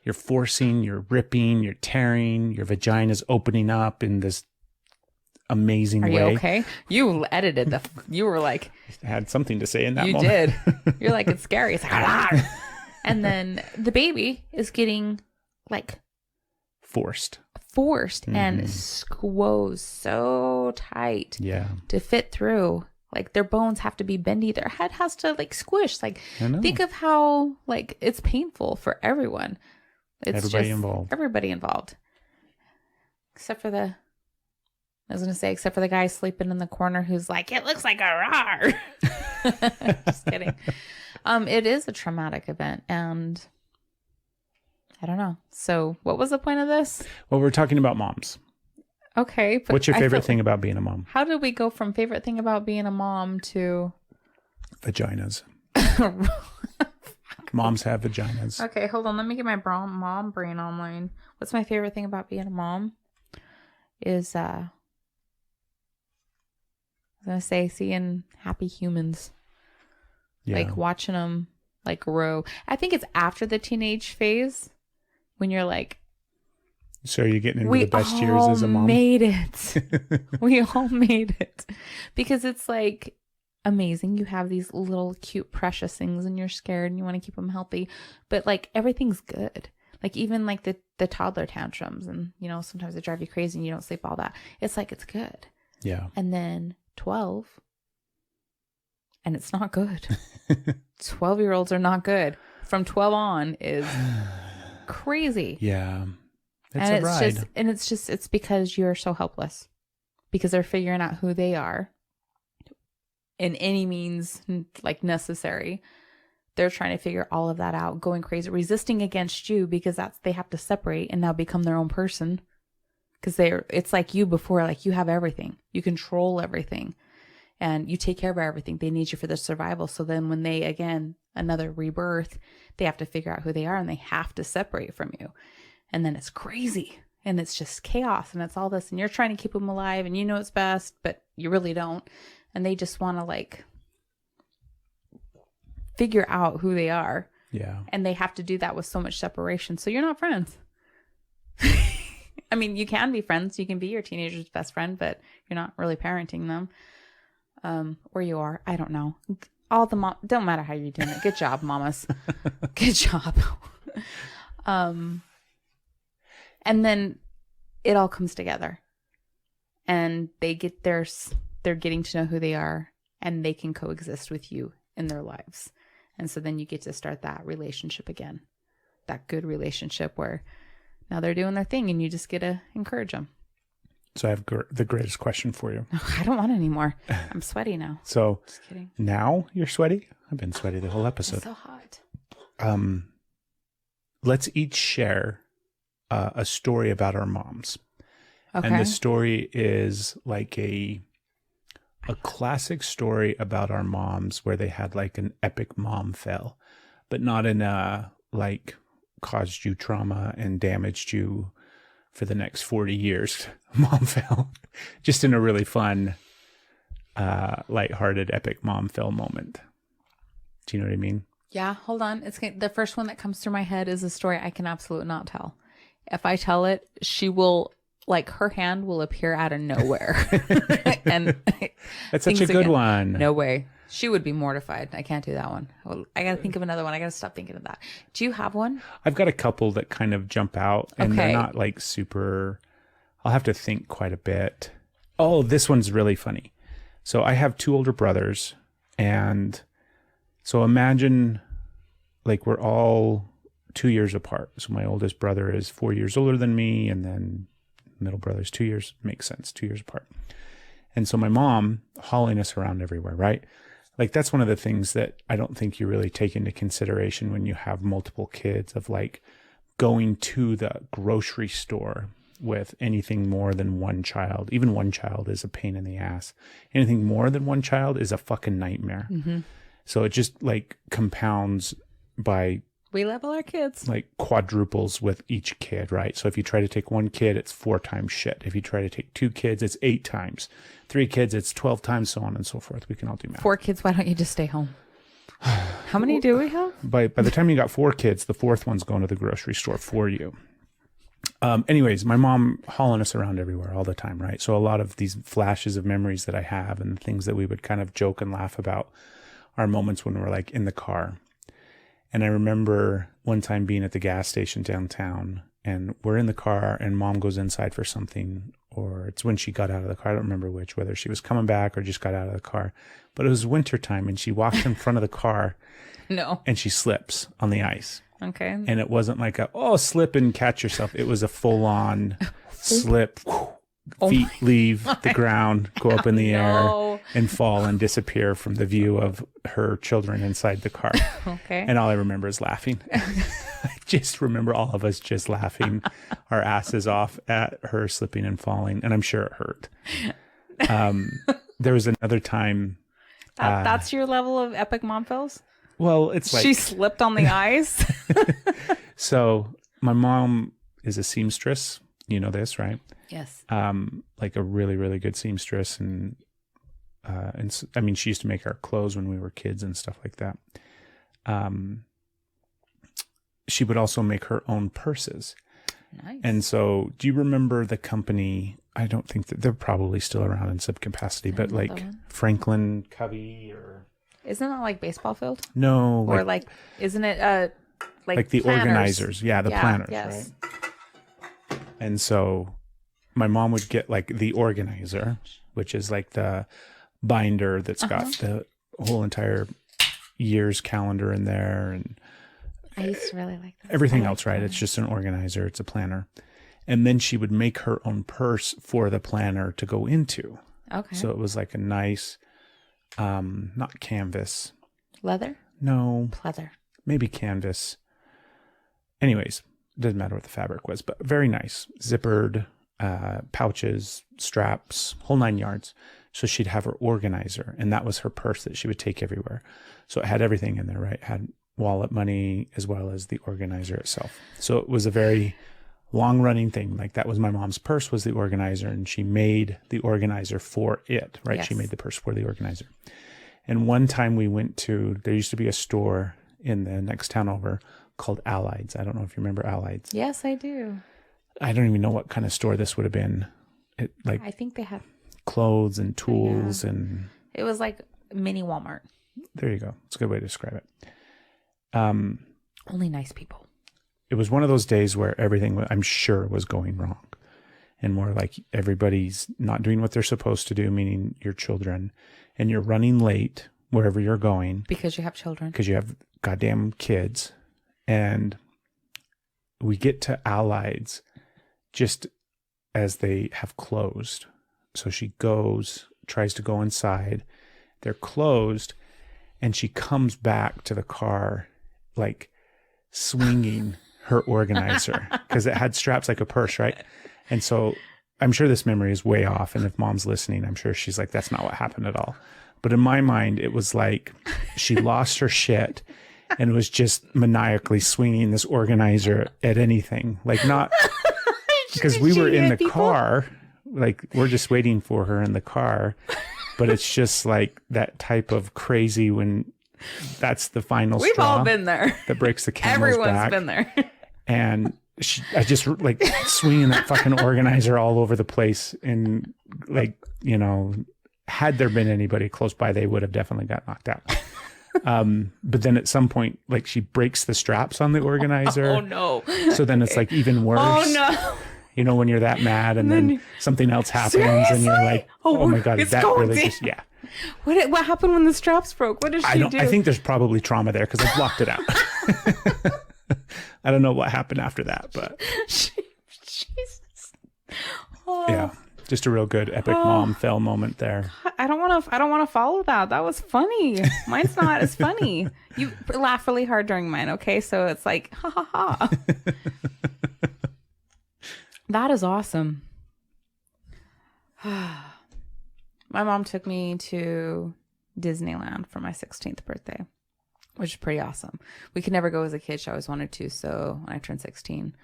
You're forcing, you're ripping, you're tearing, your vagina's opening up in this amazing way. Are you okay? You edited you were like... I had something to say in that moment. You did. You're like, it's scary. It's like, ah! And then the baby is getting like... Forced and squoze so tight to fit through. Like their bones have to be bendy. Their head has to like squish. Like think of how like it's painful for everyone. It's everybody involved. Except for the guy sleeping in the corner who's like, it looks like a rar. Just kidding. It is a traumatic event, and I don't know. So what was the point of this? Well, we're talking about moms. Okay. But what's your favorite thing about being a mom? How did we go from favorite thing about being a mom to... Vaginas. Moms have vaginas. Okay, hold on. Let me get my mom brain online. What's my favorite thing about being a mom? Is, I was going to say seeing happy humans. Yeah. Like watching them like grow. I think it's after the teenage phase when you're like... So you're getting into the best years as a mom? We all made it. Because it's like amazing. You have these little cute precious things and you're scared and you want to keep them healthy. But like everything's good. Like even like the toddler tantrums and sometimes they drive you crazy and you don't sleep, all that. It's like it's good. Yeah. And then 12 and it's not good. 12-year-olds are not good. From 12 on is crazy. Yeah. It's because you're so helpless, because they're figuring out who they are in any means like necessary. They're trying to figure all of that out, going crazy, resisting against you because they have to separate and now become their own person. Because it's like you before, like you have everything, you control everything and you take care of everything. They need you for their survival. So then when they, again, another rebirth, they have to figure out who they are and they have to separate from you. And then it's crazy and it's just chaos and it's all this and you're trying to keep them alive and it's best, but you really don't. And they just want to like figure out who they are. Yeah. And they have to do that with so much separation. So you're not friends. I mean, you can be friends. You can be your teenager's best friend, but you're not really parenting them. Or you are. I don't know. All the don't matter how you're doing it. Good job, mamas. Good job. And then it all comes together and they're getting to know who they are and they can coexist with you in their lives. And so then you get to start that relationship again, that good relationship where now they're doing their thing and you just get to encourage them. So I have the greatest question for you. I don't want any more. I'm sweaty now. So Just kidding. now you're sweaty? I've been sweaty the whole It's episode. so hot. Let's each share a story about our moms. Okay. And the story is like a classic story about our moms where they had like an epic mom fail, but not in a like caused you trauma and damaged you for the next 40 years mom fail. Just in a really fun, lighthearted, epic mom fail moment. Do you know what I mean? Yeah, hold on. The first one that comes through my head is a story I can absolutely not tell. If I tell it, she will, like, her hand will appear out of nowhere. And That's such a good one. No way. She would be mortified. I can't do that one. I got to think of another one. I got to stop thinking of that. Do you have one? I've got a couple that kind of jump out, and they're Okay. not like super. I'll have to think quite a bit. Oh, this one's really funny. So I have 2 older brothers, and so imagine like we're all 2 years apart. So my oldest brother is 4 years older than me, and then middle brother's 2 years. Makes sense, 2 years apart. And so my mom hauling us around everywhere, right? Like that's one of the things that I don't think you really take into consideration when you have multiple kids, of like going to the grocery store with anything more than one child. Even one child is a pain in the ass. Anything more than one child is a fucking nightmare. Mm-hmm. So it just like compounds by We level our kids. like quadruples with each kid, right? So if you try to take 1 kid, it's 4 times shit. If you try to take 2 kids, it's 8 times. 3 kids, it's 12 times, so on and so forth. We can all do math. 4 kids, why don't you just stay home? How many do we have? By the time you got 4 kids, the 4th one's going to the grocery store for you. Anyways, my mom hauling us around everywhere all the time, right? So a lot of these flashes of memories that I have and the things that we would kind of joke and laugh about are moments when we're like in the car. And I remember one time being at the gas station downtown, and we're in the car and mom goes inside for something, or it's when she got out of the car. I don't remember which, whether she was coming back or just got out of the car, but it was wintertime and she walks in front of the car No. and she slips on the ice. Okay. And it wasn't like slip and catch yourself. It was a full on slip, feet leave the ground, go up in the air and fall and disappear from the view of her children inside the car. Okay. And all I remember is laughing. I just remember all of us just laughing our asses off at her slipping and falling. And I'm sure it hurt. There was another time. That's your level of epic mom fails? Well, it's like She slipped on the ice? So my mom is a seamstress. You know this, right? Yes. Like a really, really good seamstress. And I mean, she used to make our clothes when we were kids and stuff like that. She would also make her own purses. Nice. And so do you remember the company? I don't think that they're probably still around in some capacity, but know that like one. Franklin Covey or Isn't that like baseball field? no, Or like, isn't it like the planners? organizers. Yeah, the planners, yes. right? And so my mom would get like the organizer, which is like the binder that's got the whole entire year's calendar in there and I used to really like that. everything else, right? It's just an organizer. It's a planner. And then she would make her own purse for the planner to go into. Okay. So it was like a nice, not canvas. Leather? No, Pleather. maybe canvas. Anyways, doesn't matter what the fabric was, but very nice. Zippered, pouches, straps, whole 9 yards. So she'd have her organizer, and that was her purse that she would take everywhere. So it had everything in there, right? It had wallet money as well as the organizer itself. So it was a very long running thing. Like that was my mom's purse, was the organizer, and she made the organizer for it, right? Yes. She made the purse for the organizer. And one time we went to, there used to be a store in the next town over called Allied's. I don't know if you remember Allied's. Yes, I do. I don't even know what kind of store this would have been. It like I think they have. clothes and tools and It was like mini Walmart. there you go. It's a good way to describe it. Only nice people. It was one of those days where everything, I'm sure, was going wrong. and where like everybody's not doing what they're supposed to do, meaning your children, and you're running late wherever you're going Because you have children. because you have goddamn kids. And we get to Allied's just as they have closed. So she tries to go inside. They're closed, and she comes back to the car like swinging her organizer because it had straps like a purse, right? And so I'm sure this memory is way off. And if mom's listening, I'm sure she's like, that's not what happened at all. But in my mind, it was like she lost her shit and was just maniacally swinging this organizer at anything. Like not because we were in the car, like we're just waiting for her in the car. But it's just like that type of crazy when that's the final We've straw all been there. that breaks the camel's Everyone's back. been there. And I just like swinging that fucking organizer all over the place. And like, you know, had there been anybody close by, they would have definitely got knocked out. But then at some point, like she breaks the straps on the organizer. Oh no. So then it's like even worse. Oh no. You know, when you're that mad and then something else happens and you're like, oh my God, it's that going really down. just, yeah. What happened when the straps broke? What did she do? I think there's probably trauma there because I blocked it out. I don't know what happened after that, but Jesus. Oh. yeah, just a real good epic mom fail moment there. I don't want to follow that. That was funny. Mine's not as funny. You laugh really hard during mine, okay? So it's like, ha ha ha. That is awesome. My mom took me to Disneyland for my 16th birthday, which is pretty awesome. We could never go as a kid. She always wanted to. So when I turned 16,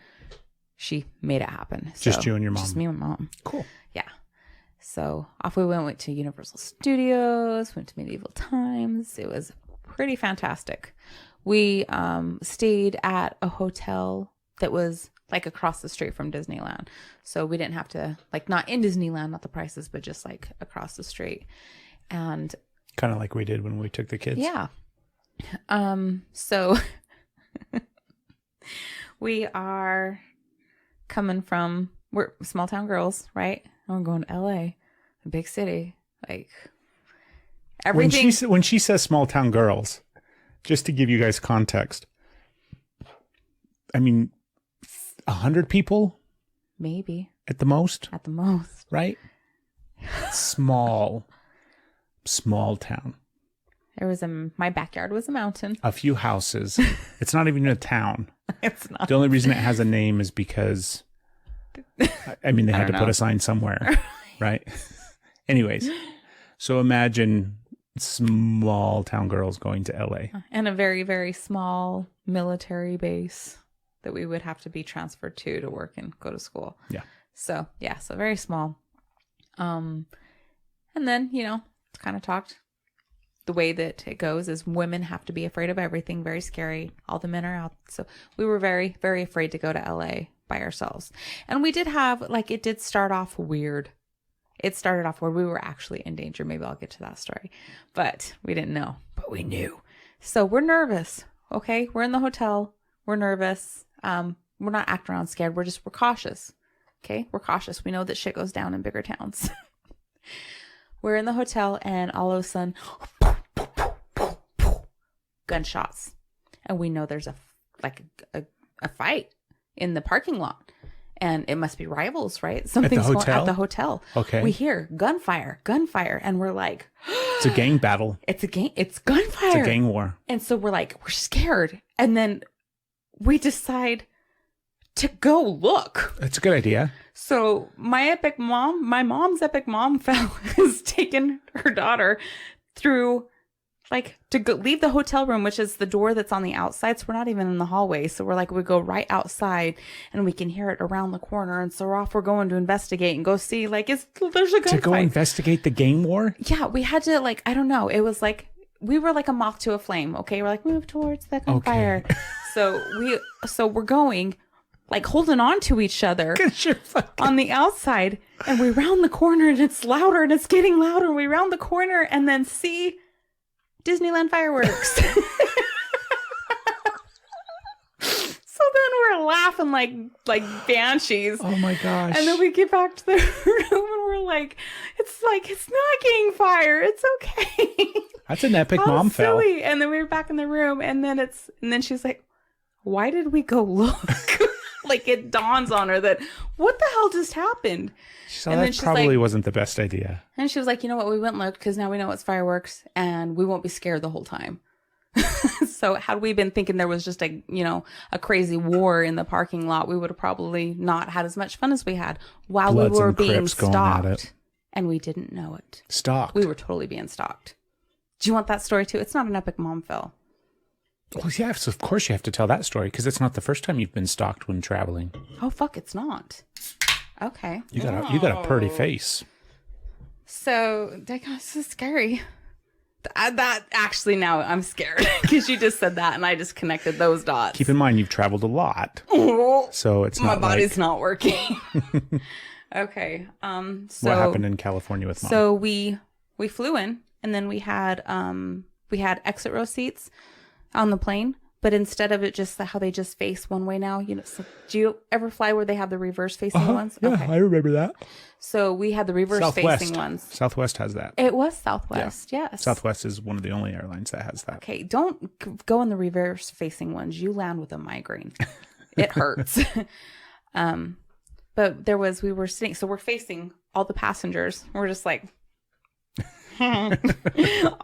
she made it happen. Just you and your mom? Just me and my mom. Cool. Yeah. So off we went to Universal Studios, went to Medieval Times. It was pretty fantastic. We stayed at a hotel that was like across the street from Disneyland. So we didn't have to, like, not in Disneyland, not the prices, but just like across the street. And kind of like we did when we took the kids. yeah. So we are coming from, we're small town girls, right? And we're going to LA, a big city. Like everything. When she says small town girls, just to give you guys context, I mean, 100 people Maybe. at the most, right? Small town. There was my backyard was a mountain. A few houses. It's not even a town. It's not. The only reason it has a name is because, I mean, they had to put a sign somewhere, right? Anyways, so imagine small town girls going to LA. And a very, very small military base that we would have to be transferred to work and go to school. Yeah. So, yeah, so very small. And then, you know, kind of talked. The way that it goes is women have to be afraid of everything, very scary. All the men are out. So we were very, very afraid to go to LA by ourselves. And we did have, like, it did start off weird. It started off where we were actually in danger. Maybe I'll get to that story. But we didn't know. But we knew. So we're nervous. Okay. We're in the hotel. We're nervous. We're not acting around scared. We're cautious. Okay. We're cautious. We know that shit goes down in bigger towns. We're in the hotel and all of a sudden, gunshots. And we know there's a fight in the parking lot. And it must be rivals, right? Something's going at the hotel. Okay. We hear gunfire. And we're like, it's a gang battle. It's gunfire. It's a gang war. And so we're like, we're scared. And then we decide to go look. That's a good idea. So my mom's epic mom has taken her daughter through, like, to go leave the hotel room, which is the door that's on the outside. So we're not even in the hallway. So we're like, we go right outside and we can hear it around the corner. And so we're going to investigate and go see, like, there's a gunfight. To go investigate the gang war? Yeah, we had to, like, I don't know. It was like, we were like a moth to a flame. Okay. We're like, move towards the gunfire. Okay. So we're going, like, holding on to each other on the outside. And we round the corner and it's louder and it's getting louder. We round the corner and then see Disneyland fireworks. So then we're laughing like banshees. Oh my gosh. And then we get back to the room and we're like, it's not getting fire. It's okay. That's an epic mom fail. Silly. And then we were back in the room and then she's like, why did we go look? Like it dawns on her that what the hell just happened? So that probably wasn't the best idea. And she was like, you know what? We went and looked because now we know it's fireworks and we won't be scared the whole time. So had we been thinking there was just a crazy war in the parking lot, we would have probably not had as much fun as we had while we were being stalked. And we didn't know it. Stalked. We were totally being stalked. Do you want that story too? It's not an epic mom fail. Well, yeah, so of course you have to tell that story because it's not the first time you've been stalked when traveling. Oh, fuck, it's not. Okay. You got a pretty face. So, this is scary. That actually now I'm scared because you just said that and I just connected those dots. Keep in mind you've traveled a lot. So it's not my body's not working. Okay. So what happened in California with Mom? So we flew in and then we had exit row seats on the plane, but instead of it just how they just face one way now, so do you ever fly where they have the reverse facing ones? Yeah, okay. I remember that. So we had the reverse facing ones. Southwest has that. It was Southwest, yes. Southwest is one of the only airlines that has that. Okay, don't go in the reverse facing ones. You land with a migraine. It hurts. But we were sitting, so we're facing all the passengers. We're just like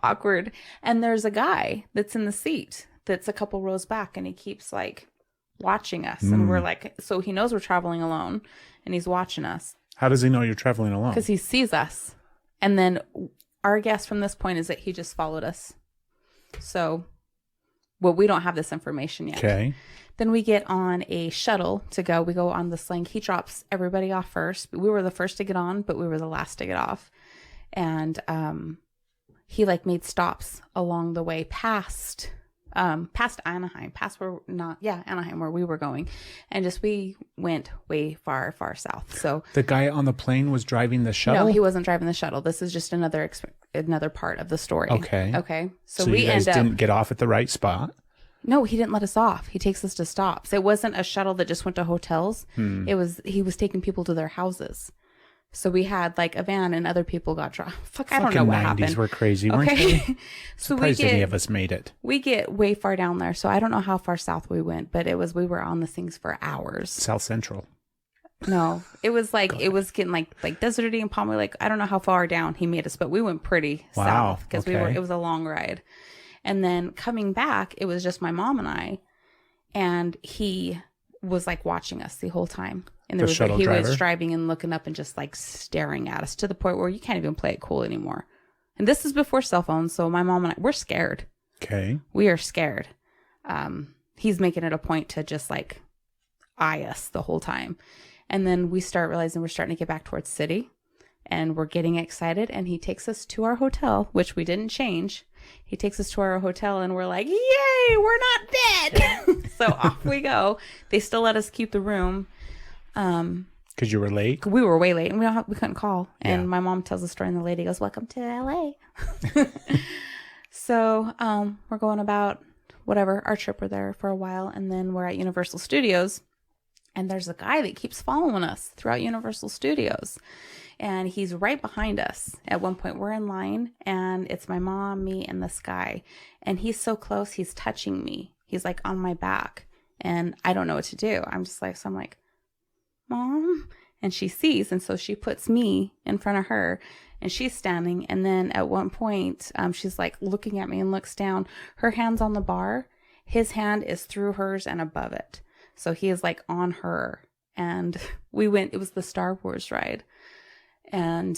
awkward. And there's a guy that's in the seat that's a couple rows back and he keeps like watching us. And we're like, so he knows we're traveling alone and he's watching us. How does he know you're traveling alone? Because he sees us. And then our guess from this point is that he just followed us. So, well, we don't have this information yet. Okay. Then we get on a shuttle to go. We go on the sling. He drops everybody off first. We were the first to get on, but we were the last to get off. And he made stops along the way past Anaheim, Anaheim where we were going. And we went way far, far south. So the guy on the plane was driving the shuttle? No, he wasn't driving the shuttle. This is just another part of the story. Okay. So we you guys didn't get off at the right spot? No, he didn't let us off. He takes us to stops. It wasn't a shuttle that just went to hotels. He was taking people to their houses. So we had a van and other people got dropped. I don't know what happened. 90s were crazy, weren't they? So surprised any of us made it. We get way far down there. So I don't know how far south we went, but we were on the things for hours. South Central. No, it was it was getting like deserty and palmy. I don't know how far down he made us, but we went pretty south because it was a long ride. And then coming back, it was just my mom and I, and he was watching us the whole time. And there he was driving and looking up and just staring at us to the point where you can't even play it cool anymore. And this is before cell phones, so my mom and I, we're scared. Okay. We are scared. He's making it a point to just eye us the whole time. And then we start realizing we're starting to get back towards city and we're getting excited. And he takes us to our hotel, which we didn't change. He takes us to our hotel and we're like, yay, we're not dead. So off we go. They still let us keep the room. Because you were late? We were way late and we couldn't call. And my mom tells the story and the lady goes, welcome to LA. So we're going about our trip. We're there for a while. And then we're at Universal Studios. And there's a guy that keeps following us throughout Universal Studios. And he's right behind us. At one point, we're in line, and it's my mom, me, and this guy. And he's so close, he's touching me. He's on my back. And I don't know what to do. I'm just so I'm like, Mom? And she sees, and so she puts me in front of her. And she's standing. And then at one point, she's looking at me and looks down. Her hand's on the bar. His hand is through hers and above it. So he is on her. And it was the Star Wars ride. And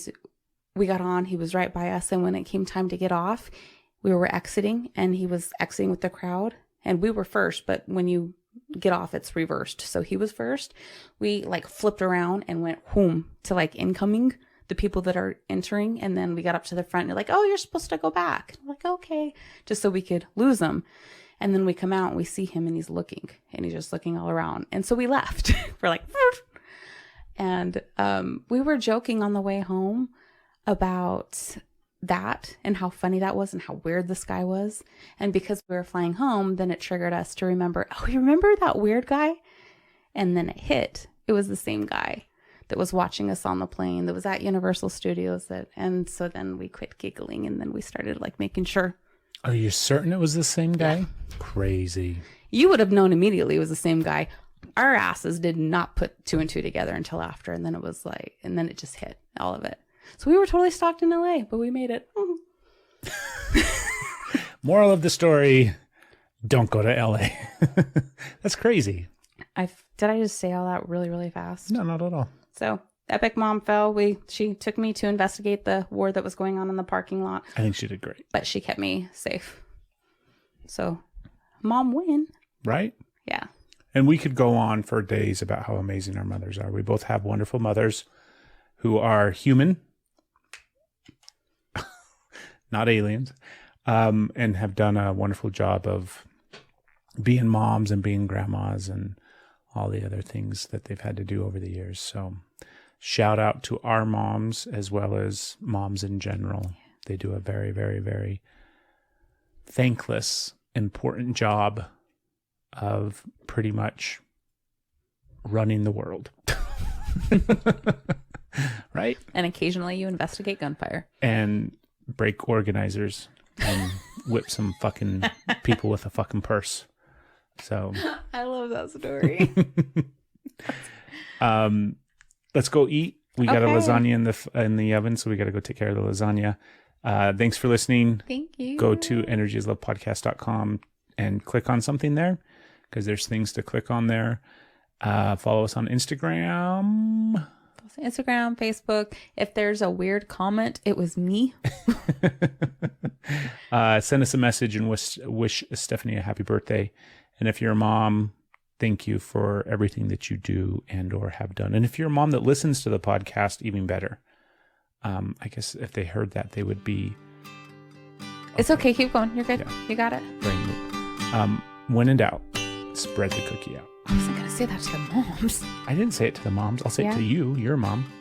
we got on, he was right by us. And when it came time to get off, we were exiting and he was exiting with the crowd and we were first, but when you get off, it's reversed. So he was first. We flipped around and went home to incoming, the people that are entering. And then we got up to the front and you're oh, you're supposed to go back. I'm okay. Just so we could lose him. And then we come out and we see him and he's just looking all around. And so we left. We're and we were joking on the way home about that and how funny that was and how weird this guy was. And because we were flying home, then it triggered us to remember, oh, you remember that weird guy? And then it hit. It was the same guy that was watching us on the plane, that was at Universal Studios. And so then we quit giggling, and then we started like making sure. Are you certain it was the same guy? Yeah. Crazy. You would have known immediately it was the same guy. Our asses did not put 2 and 2 together until after. And then it was like, and then it just hit all of it. So we were totally stalked in LA, but we made it. Moral of the story, don't go to LA. That's crazy. Did I just say all that really, really fast? No, not at all. So epic mom fell. She took me to investigate the war that was going on in the parking lot. I think she did great. But she kept me safe. So mom win. Right? Yeah. And we could go on for days about how amazing our mothers are. We both have wonderful mothers who are human, not aliens, and have done a wonderful job of being moms and being grandmas and all the other things that they've had to do over the years. So shout out to our moms as well as moms in general. They do a very, very, very thankless, important job of pretty much running the world. Right? And occasionally you investigate gunfire. And break organizers and whip some fucking people with a fucking purse. So I love that story. Let's go eat. We got a Okay. lasagna in the oven, so we got to go take care of the lasagna. Thanks for listening. Thank you. Go to ENERGYISLOVEPodcast.com and click on something there, because there's things to click on there. Follow us on Instagram. Instagram, Facebook. If there's a weird comment, it was me. Send us a message and wish Stephanie a happy birthday. And if you're a mom, thank you for everything that you do and or have done. And if you're a mom that listens to the podcast, even better. I guess if they heard that, they would be... It's okay. Keep going. You're good. Yeah. You got it. brain loop. When in doubt, spread the cookie out. I wasn't going to say that to the moms. I didn't say it to the moms. I'll say it Yeah. to you, your mom.